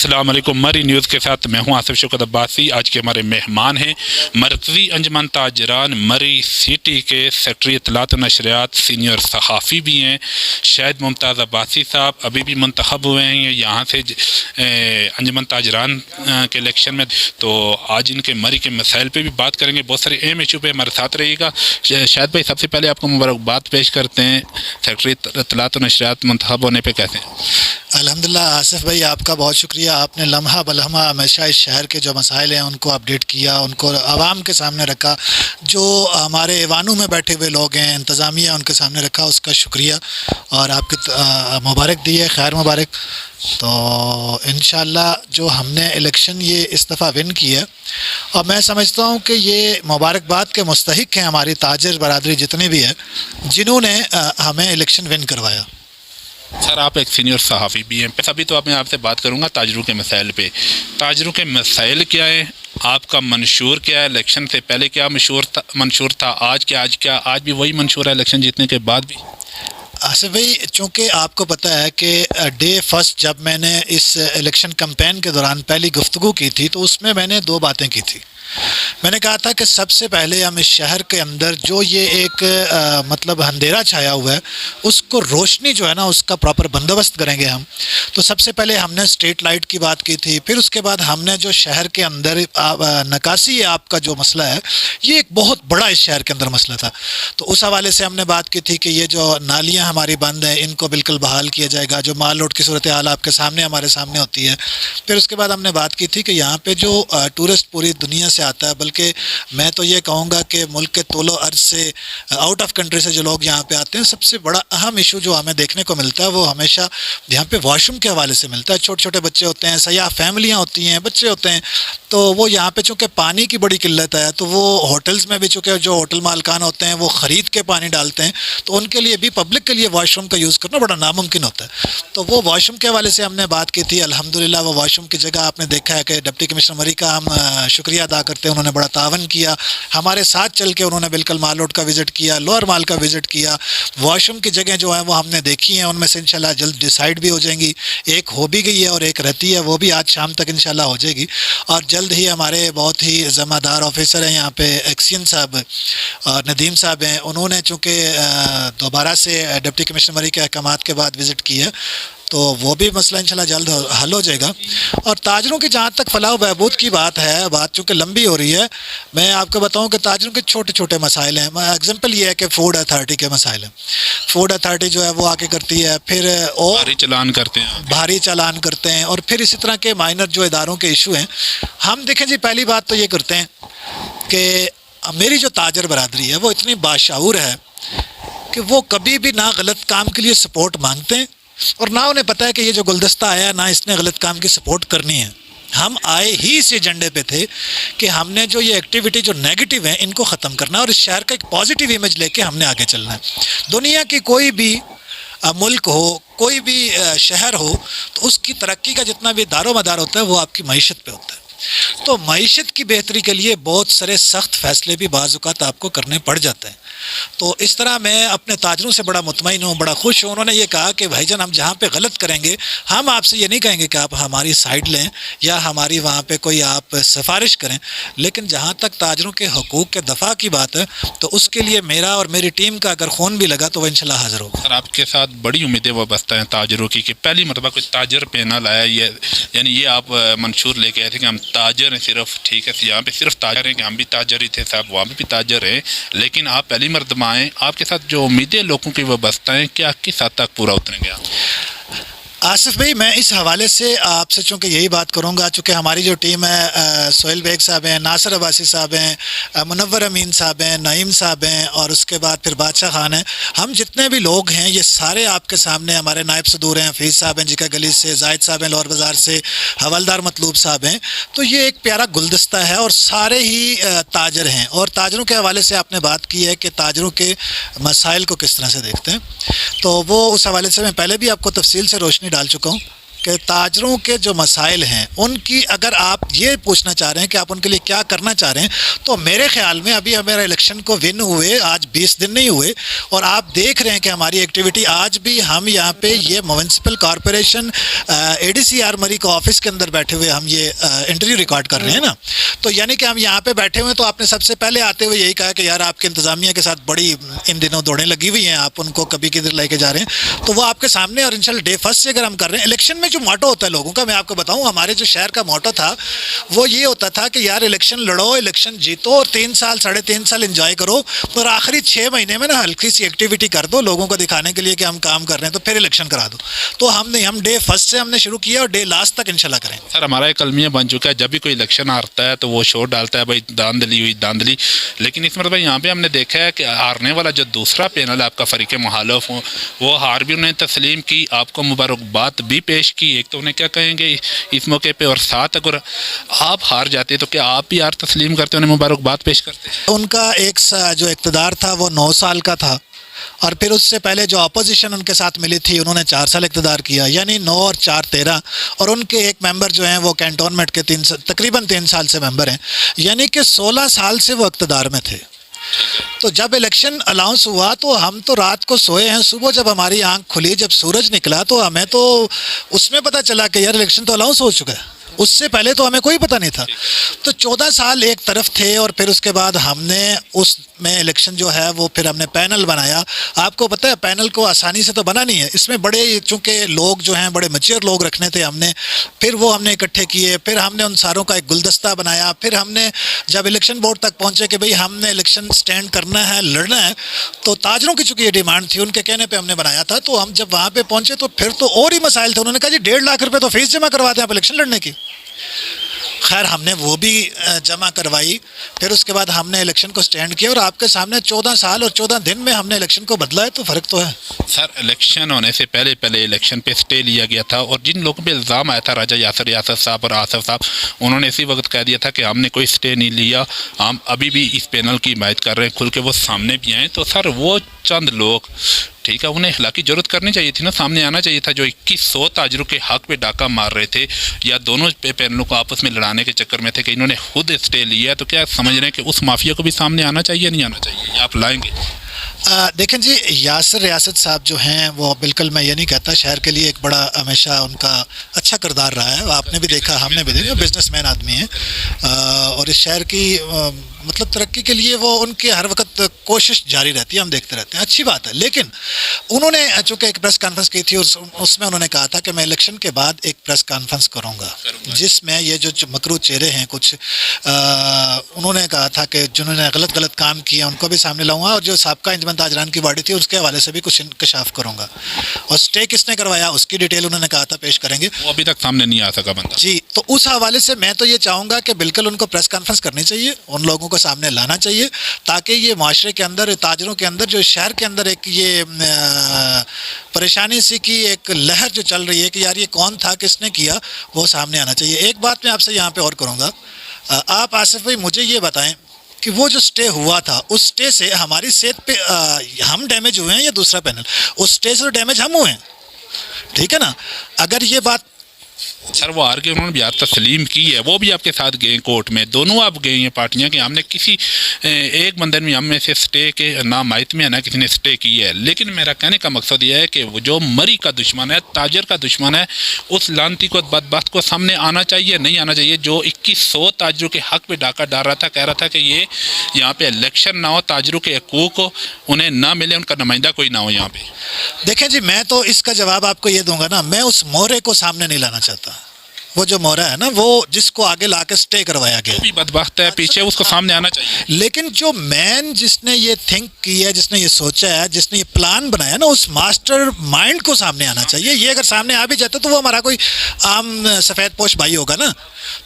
अस्सलाम वालेकुम। मरी न्यूज़ के साथ मैं हूं आसिफ शौकत अब्बासी। आज के हमारे मेहमान हैं मरकज़ी अंजमन ताजरान मरी सिटी के सेक्रेटरी इत्तलात व नशरियात, सीनियर सहाफ़ी भी हैं शाहिद मुमताज़ अब्बासी साहब। अभी भी मुंतखब हुए हैं यहाँ से अंजमन ताजरान के इलेक्शन में। तो आज इनके मरी के मसाइल पे भी बात करेंगे, बहुत सारे अहम इशू पे हमारे साथ रहिएगा। शाहिद भाई, सबसे पहले आपको मुबारकबाद पेश करते हैं, सेक्रेटरी इत्तलात व नशरियात मुंतखब होने पर कैसे हैं? अल्हम्दुलिल्लाह आसिफ भाई, आपका बहुत शुक्रिया। आपने लम्हा बलम्हा हमेशा इस शहर के जो मसाइल हैं उनको अपडेट किया, उनको आवाम के सामने रखा। जो हमारे ऐवानों में बैठे हुए लोग हैं, इंतज़ामिया, उनके सामने रखा, उसका शुक्रिया। और आपकी मुबारक दी है, खैर मुबारक। तो इंशाअल्लाह जो हमने इलेक्शन ये इस दफ़ा विन की है, और मैं समझता हूँ कि ये मुबारकबाद के मुस्तहिक हैं हमारी ताजर बरादरी जितने भी है, जिन्होंने हमें इलेक्शन विन करवाया। सर, आप एक सीनियर सहाफ़ी भी हैं। अभी तो मैं आपसे बात करूंगा ताजरों के मसाइल पे। ताजरों के मसाइल क्या है, आपका मंशूर क्या है, इलेक्शन से पहले क्या मंशूर था, आज भी वही मंशूर है इलेक्शन जीतने के बाद भी? आसिफ भाई, चूँकि आपको पता है कि डे फर्स्ट जब मैंने इस इलेक्शन कैंपेन के दौरान पहली गुफ्तगू की थी, तो उसमें मैंने दो बातें की थी। मैंने कहा था कि सबसे पहले हम इस शहर के अंदर जो ये एक मतलब अंधेरा छाया हुआ है, उसको रोशनी जो है ना, उसका प्रॉपर बंदोबस्त करेंगे हम। तो सबसे पहले हमने स्ट्रीट लाइट की बात की थी। फिर उसके बाद हमने जो शहर के अंदर नकासी है आपका जो मसला है, ये एक बहुत बड़ा इस शहर के अंदर मसला था। तो उस हवाले से हमने बात की थी कि ये जो नालियाँ हमारी बंद हैं, इनको बिल्कुल बहाल किया जाएगा। जो माल रोड की सूरत हाल आपके सामने हमारे सामने होती है। फिर उसके बाद हमने बात की थी कि यहाँ पर जो टूरिस्ट पूरी दुनिया से आता है, बल्कि मैं तो ये कहूँगा कि मुल्क के तोलो अर्ज से, आउट ऑफ कंट्री से जो लोग यहाँ पे आते हैं, सबसे बड़ा अहम इशू जो हमें देखने को मिलता है वो हमेशा यहाँ पे वॉशरूम के हवाले से मिलता है। छोटे छोटे बच्चे होते हैं, सयाह फैमिलियाँ होती हैं, बच्चे होते हैं, तो वो यहाँ पे चूँकि पानी की बड़ी किल्लत है, तो वो होटल्स में भी चूँकि जो होटल मालकान होते हैं वो ख़रीद के पानी डालते हैं, तो उनके लिए भी पब्लिक के लिए वॉशरूम का यूज़ करना बड़ा नामुमकिन होता है। तो वो वॉशरूम के हवाले से हमने बात की थी। अल्हम्दुलिल्लाह वो वॉशरूम की जगह आपने देखा है कि डिप्टी कमिश्नर मरी का हम शुक्रिया अदा करते हैं, उन्होंने बड़ा तावन किया हमारे साथ चल के। उन्होंने बिल्कुल माल रोड का विज़िट किया, लोअर माल का विज़िट किया। वॉशरूम की जगह जो है वो हमने देखी हैं, उनमें से इंशाल्लाह जल्द डिसाइड भी हो जाएंगी। एक हो भी गई है और एक रहती है, वो भी आज शाम तक इंशाल्लाह हो जाएगी। और जल्द ही हमारे बहुत ही ज़िम्मेदार ऑफिसर हैं यहाँ पे, एक्सियन साहब और नदीम साहब हैं, उन्होंने चूँकि दोबारा से डिप्टी कमिश्नर मरी के अहकामात के बाद विज़िट की है, तो वो भी मसला इंशाल्लाह जल्द हल हो जाएगा। और ताजरों की जहाँ तक फलाह बहबूद की बात है, बात चूँकि लंबी हो रही है, मैं आपको बताऊं कि ताजरों के छोटे छोटे मसाइल हैं। एग्जांपल ये है कि फूड अथॉरिटी के मसाइल हैं। फूड अथॉरिटी जो है वो आके करती है, फिर और भारी चालान करते हैं, और फिर इसी तरह के माइनर जो इदारों के इशू हैं। हम देखें जी, पहली बात तो ये करते हैं कि मेरी जो ताजर बरादरी है वो इतनी बाशऊर है कि वो कभी भी ना गलत काम के लिए सपोर्ट मांगते हैं, और ना उन्हें पता है कि ये जो गुलदस्ता आया, ना इसने गलत काम की सपोर्ट करनी है। हम आए ही इस एजेंडे पे थे कि हमने जो ये एक्टिविटी जो नेगेटिव है इनको ख़त्म करना है, और इस शहर का एक पॉजिटिव इमेज लेके हमने आगे चलना है। दुनिया की कोई भी मुल्क हो, कोई भी शहर हो, तो उसकी तरक्की का जितना भी दारोमदार होता है वो आपकी मईशत पे होता है। तो मईशत की बेहतरी के लिए बहुत सारे सख्त फ़ैसले भी बाज़ औक़ात आपको करने पड़ जाते हैं। तो इस तरह मैं अपने ताजरों से बड़ा मुतमईन हूँ, बड़ा खुश हूँ। उन्होंने ये कहा कि भाईजान, हम जहाँ पे गलत करेंगे, हम आपसे ये नहीं कहेंगे कि आप हमारी साइड लें या हमारी वहाँ पे कोई आप सिफारिश करें, लेकिन जहाँ तक ताजरों के हकूक़ के दफ़ा की बात है, तो उसके लिए मेरा और मेरी टीम का अगर खून भी लगा तो वह इंशाल्लाह हाज़िर होगा। सर, आपके साथ बड़ी उम्मीदें वाबस्ता हैं ताजरों की कि पहली मरतबा कोई ताजर पैनल आया, यानी ये आप मंशूर लेके आए थे कि हम ताजर हैं सिर्फ, ठीक है, यहाँ पे सिर्फ ताजर हैं कि हम भी ताजर ही थे साहब, वहाँ पे भी ताजर हैं, लेकिन आप पहली मरतबा आए, आपके साथ जो उम्मीदें लोगों की वाबस्ता हैं, क्या किस हद तक पूरा उतरेंगे आप? आसिफ भाई, मैं इस हवाले से आपसे चूँकि यही बात करूँगा, चूँकि हमारी जो टीम है, सोहेल बेग साहब हैं, नासिर अब्बासी साहब हैं, मुनव्वर अमीन साहब हैं, नईम साहब हैं, और उसके बाद फिर बादशाह खान हैं। हम जितने भी लोग हैं ये सारे आपके सामने, हमारे नायब सदूर हैं, हफीज़ साहब हैं जिका गली से, जाहिद साहब हैं लोअर बाज़ार से, हवलदार मतलूब साहब हैं। तो ये एक प्यारा गुलदस्ता है और सारे ही ताजर हैं। और ताजरों के हवाले से आपने बात की है कि ताजरों के मसाइल को किस तरह से देखते हैं, तो वो उस हवाले से मैं पहले भी आपको तफसील से रोशनी डाल चुका हूँ। کہ تاجروں کے جو مسائل ہیں ان کی اگر آپ یہ پوچھنا چاہ رہے ہیں کہ آپ ان کے لیے کیا کرنا چاہ رہے ہیں، تو میرے خیال میں ابھی ہمارا الیکشن کو ون ہوئے آج 20 دن نہیں ہوئے، اور آپ دیکھ رہے ہیں کہ ہماری ایکٹیویٹی آج بھی ہم یہاں پہ یہ میونسپل کارپوریشن ADCR مری کو آفس کے اندر بیٹھے ہوئے ہم یہ انٹرویو ریکارڈ کر رہے ہیں نا، تو یعنی کہ ہم یہاں پہ بیٹھے ہوئے ہیں، تو آپ نے سب سے پہلے آتے ہوئے یہی کہا کہ یار آپ کے انتظامیہ کے ساتھ بڑی ان دنوں دوڑیں لگی ہوئی ہیں، آپ ان کو کبھی کدھر لے کے جا رہے ہیں، تو وہ آپ کے سامنے، اور انشاءاللہ ڈے فرسٹ سے اگر ہم کر رہے ہیں الیکشن میں جو موٹو ہوتا ہے لوگوں کا، میں آپ کو بتاؤں ہمارے جو شہر کا موٹو تھا وہ یہ ہوتا تھا کہ یار الیکشن لڑو، الیکشن جیتو، اور 3 سال 3.5 سال انجوائے کرو، اور آخری 6 مہینے میں نا ہلکی سی ایکٹیویٹی کر دو لوگوں کو دکھانے کے لیے کہ ہم کام کر رہے ہیں، تو پھر الیکشن کرا دو۔ تو ہم ڈے فرسٹ سے ہم نے شروع کیا اور ڈے لاسٹ تک انشاءاللہ کریں گے۔ سر ہمارا ایک المیہ بن چکا ہے، جب بھی کوئی الیکشن آتا ہے تو وہ شور ڈالتا ہے بھائی داندلی ہوئی داندلی، لیکن اس مرتبہ یہاں پہ ہم نے دیکھا ہے کہ ہارنے والا جو دوسرا پینل ہے آپ کا فریق محالف ہوں، وہ ہار بھی انہیں تسلیم کی، آپ کو مبارکباد بھی پیش کی، ایک تو انہیں کیا کہیں گے اس موقع پہ، اور ساتھ اگر آپ ہار جاتے تو کیا آپ بھی ہار تسلیم کرتے، انہیں مبارکباد پیش کرتے؟ ان کا ایک جو اقتدار تھا وہ 9 سال کا تھا، اور پھر اس سے پہلے جو اپوزیشن ان کے ساتھ ملی تھی انہوں نے 4 سال اقتدار کیا، یعنی 9 اور 4 13، اور ان کے ایک ممبر جو ہیں وہ کینٹونمنٹ کے تقریباً 3 سال سے ممبر ہیں، یعنی کہ 16 سال سے وہ اقتدار میں تھے۔ تو جب الیکشن الاؤنس ہوا تو ہم تو رات کو سوئے ہیں، صبح جب ہماری آنکھ کھلی، جب سورج نکلا تو ہمیں تو اس میں پتہ چلا کہ یار الیکشن تو الاؤنس ہو چکا ہے، اس سے پہلے تو ہمیں کوئی پتہ نہیں تھا۔ تو 14 سال ایک طرف تھے، اور پھر اس کے بعد ہم نے اس میں الیکشن جو ہے وہ پھر ہم نے پینل بنایا۔ آپ کو پتہ ہے پینل کو آسانی سے تو بنا نہیں ہے، اس میں بڑے چونکہ لوگ جو ہیں بڑے میچور لوگ رکھنے تھے ہم نے، پھر وہ ہم نے اکٹھے کیے، پھر ہم نے ان ساروں کا ایک گلدستہ بنایا، پھر ہم نے جب الیکشن بورڈ تک پہنچے کہ بھئی ہم نے الیکشن سٹینڈ کرنا ہے، لڑنا ہے، تو تاجروں کی چونکہ یہ ڈیمانڈ تھی، ان کے کہنے پہ ہم نے بنایا تھا۔ تو ہم جب وہاں پہ پہنچے تو پھر تو اور ہی مسائل تھے، انہوں نے کہا جی 1.5 لاکھ روپے تو فیس جمع کروا دیں آپ الیکشن لڑنے کی۔ خیر ہم نے وہ بھی جمع کروائی، پھر اس کے بعد ہم نے الیکشن کو سٹینڈ کیا، اور آپ کے سامنے 14 سال اور 14 دن میں ہم نے الیکشن کو بدلا ہے، تو فرق تو ہے۔ سر الیکشن ہونے سے پہلے الیکشن پہ سٹے لیا گیا تھا، اور جن لوگوں پہ الزام آیا تھا راجہ یاسر صاحب اور آصف صاحب، انہوں نے اسی وقت کہہ دیا تھا کہ ہم نے کوئی سٹے نہیں لیا، ہم ابھی بھی اس پینل کی حمایت کر رہے ہیں، کھل کے وہ سامنے بھی آئیں۔ تو سر وہ چند لوگ ٹھیک ہے، انہیں اخلاقی جرات کرنی چاہیے تھی نا، سامنے آنا چاہیے تھا، جو 2100 تاجروں کے حق پہ ڈاکہ مار رہے تھے، یا دونوں پینلوں کو آپس میں لڑانے کے چکر میں تھے، کہ انہوں نے خود اسٹے لیا ہے، تو کیا سمجھ رہے ہیں کہ اس مافیا کو بھی سامنے آنا چاہیے نہیں آنا چاہیے، آپ لائیں گے؟ دیکھیں جی، یاسر ریاست صاحب جو ہیں وہ بالکل، میں یہ نہیں کہتا، شہر کے لیے ایک بڑا ہمیشہ ان کا اچھا کردار رہا ہے، آپ نے بھی دیکھا ہم نے بھی دیکھا، بزنس مین آدمی ہیں، اور اس شہر کی مطلب ترقی کے لیے وہ ان کے ہر وقت کوشش جاری رہتی ہے، ہم دیکھتے رہتے ہیں، اچھی بات ہے۔ لیکن انہوں نے چونکہ ایک پریس کانفرنس کی تھی، اور اس میں انہوں نے کہا تھا کہ میں الیکشن کے بعد ایک پریس کانفرنس کروں گا، جس میں یہ جو مکروہ چہرے ہیں کچھ، انہوں نے کہا تھا کہ جنہوں نے غلط کام کیا ان کو بھی سامنے لاؤں گا، اور جو سابقہ انجمن تاجران کی باڈی تھی اس کے حوالے سے بھی کچھ انکشاف کروں گا، اور اسٹے کس نے کروایا اس کی ڈیٹیل انہوں نے کہا تھا پیش کریں گے، وہ ابھی تک سامنے نہیں آ سکا بندہ جی۔ تو اس حوالے سے میں تو یہ چاہوں گا کہ بالکل ان کو پریس کانفرنس کرنی چاہیے، ان لوگوں کو سامنے لانا چاہیے، تاکہ یہ معاشرے کے اندر، تاجروں کے اندر، جو شہر کے اندر ایک یہ پریشانی سی کی ایک لہر جو چل رہی ہے کہ یار یہ کون تھا، کس نے کیا، وہ سامنے آنا چاہیے۔ ایک بات میں آپ سے یہاں پہ اور کروں گا، آپ آصف بھائی مجھے یہ بتائیں کہ وہ جو سٹے ہوا تھا، اس سٹے سے ہماری صحت پہ ہم ڈیمیج ہوئے ہیں یا دوسرا پینل؟ اس سٹے سے ڈیمیج ہم ہوئے ہیں، ٹھیک ہے نا؟ اگر یہ بات سر وہ آر کے انہوں نے بھی آپ تسلیم کی ہے، وہ بھی آپ کے ساتھ گئے کورٹ میں، دونوں آپ گئے ہیں پارٹیاں، کہ ہم نے کسی ایک بندے میں ہم میں سے سٹے کے نہ مائت میں ہے نہ کسی نے سٹے کی ہے۔ لیکن میرا کہنے کا مقصد یہ ہے کہ وہ جو مری کا دشمن ہے، تاجر کا دشمن ہے، اس لانتی کو بدبخت کو سامنے آنا چاہیے نہیں آنا چاہیے، جو 2100 تاجروں کے حق پہ ڈاکہ ڈال رہا تھا، کہہ رہا تھا کہ یہ یہاں پہ الیکشن نہ ہو، تاجروں کے حقوق کو انہیں نہ ملے، ان کا نمائندہ کوئی نہ ہو یہاں پہ۔ دیکھیں جی، میں تو اس کا جواب آپ کو یہ دوں گا نا، میں اس مورے کو سامنے نہیں لانا چاہتا، وہ جو مورا ہے نا، وہ جس کو آگے لا کے سٹے کروایا گیا، وہ بھی بدبخت ہے پیچھے، اس کو سامنے آنا چاہیے۔ لیکن جو مین جس نے یہ تھنک کی ہے، جس نے یہ سوچا ہے، جس نے یہ پلان بنایا نا، اس ماسٹر مائنڈ کو سامنے آنا چاہیے۔ یہ اگر سامنے آ بھی جاتا تو وہ ہمارا کوئی عام سفید پوش بھائی ہوگا نا،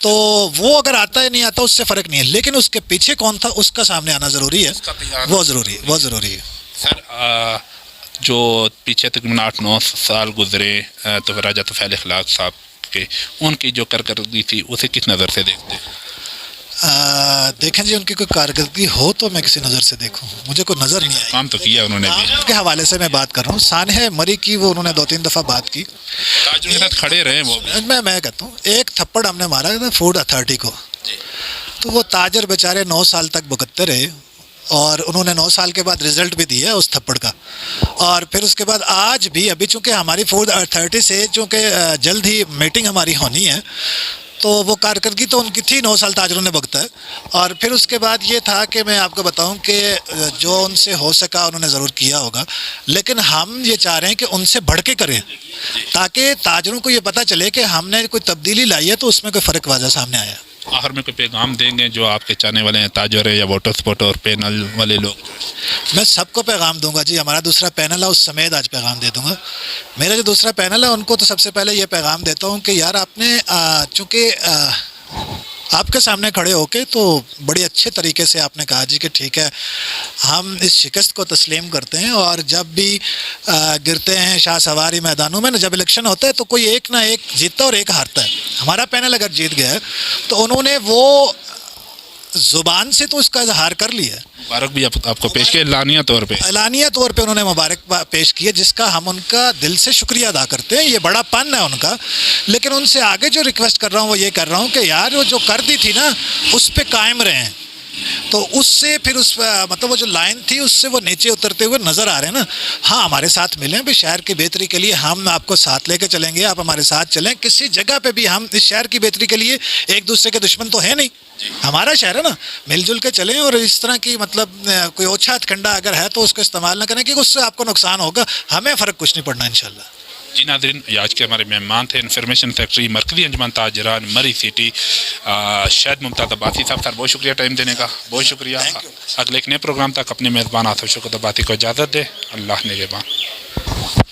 تو وہ اگر آتا ہے نہیں آتا اس سے فرق نہیں ہے، لیکن اس کے پیچھے کون تھا اس کا سامنے آنا ضروری ہے، وہ ضروری ہے۔ سر جو پیچھے تقریباً 8-9 سال گزرے تو راجہ طفیل اخلاق صاحب کے، ان کی جو کارکردگی تھی اسے کس نظر سے دیکھتے؟ देखें जी, उनकी कोई कारकर्दगी हो तो मैं किसी नज़र से देखूं, मुझे कोई नज़र नहीं आई। काम तो किया उन्होंने भी। काम के हवाले से मैं बात कर रहा हूँ। सानहे मरी की वो उन्होंने 2-3 दफ़ा बात की। ताजरों के साथ खड़े रहे वो भी। मैं कहता हूँ, एक थप्पड़ हमने मारा था फूड अथॉरिटी को, तो वो ताजर बेचारे 9 साल तक भुगतते रहे, और उन्होंने 9 साल के बाद रिजल्ट भी दिया उस थप्पड़ का। और फिर उसके बाद आज भी, अभी चूँकि हमारी फूड अथॉरिटी से चूँकि जल्द ही मीटिंग हमारी होनी है, तो वो कारकर्दगी तो उनकी थी, 9 साल ताजरों ने भुगता है। और फिर उसके बाद ये था कि मैं आपको बताऊं कि जो उनसे हो सका उन्होंने ज़रूर किया होगा, लेकिन हम ये चाह रहे हैं कि उनसे बढ़ के करें, ताकि ताजरों को ये पता चले कि हमने कोई तब्दीली लाई है तो उसमें कोई फ़र्क वाज़ह सामने आया। आखिर में कोई पैगाम देंगे जो आपके चाहने वाले हैं, ताजर है या वोटर सपोर्ट और पैनल वाले लोग? मैं सबको पैगाम दूंगा जी। हमारा दूसरा पैनल है, उस समेत आज पैगाम दे दूंगा। मेरा जो दूसरा पैनल है उनको तो सबसे पहले ये पैगाम देता हूँ कि यार आपने चूँकि आपके सामने खड़े होके तो बड़ी अच्छे तरीके से आपने कहा जी कि ठीक है, हम इस शिकस्त को तस्लीम करते हैं, और जब भी गिरते हैं शाह सवारी मैदानों में ना, जब इलेक्शन होता है तो कोई एक ना एक जीतता और एक हारता है। हमारा पैनल अगर जीत गया है तो उन्होंने वो ज़ुबान से तो इसका इजहार कर लिया है, मुबारक भी आपको पेश किया एलानिया तौर पे। एलानिया तौर पे उन्होंने मुबारक पेश किया, जिसका हम उनका दिल से शुक्रिया अदा करते हैं। ये बड़ा पन है उनका। लेकिन उनसे आगे जो रिक्वेस्ट कर रहा हूँ वो ये कर रहा हूँ कि यार वो जो कर दी थी ना, उस पर कायम रहें। तो उससे फिर उस मतलब वो जो लाइन थी उससे वो नीचे उतरते हुए नज़र आ रहे हैं ना। हाँ, हमारे साथ मिलें भी, शहर की बेहतरी के लिए हम आपको साथ लेके चलेंगे, आप हमारे साथ चलें। किसी जगह पे भी हम इस शहर की बेहतरी के लिए एक दूसरे के दुश्मन तो है नहीं, हमारा शहर है ना, मिलजुल के चलें। और इस तरह की मतलब कोई ओछा हथकंडा अगर है तो उसको इस्तेमाल ना करें, क्योंकि उससे आपको नुकसान होगा, हमें फ़र्क कुछ नहीं पड़ना इंशाल्लाह। जी नाज़रीन, आज के हमारे मेहमान थे इंफॉर्मेशन सेक्रेटरी मरकज़ी अंजुमन ताजरान मरी सिटी शायद मुमताज़ अब्बासी साहब। सर बहुत शुक्रिया टाइम देने का, बहुत शुक्रिया। अगले एक नए प्रोग्राम तक अपने मेज़बान आसिफ शौकत अब्बासी को इजाज़त दे। अल्लाह निगहबान।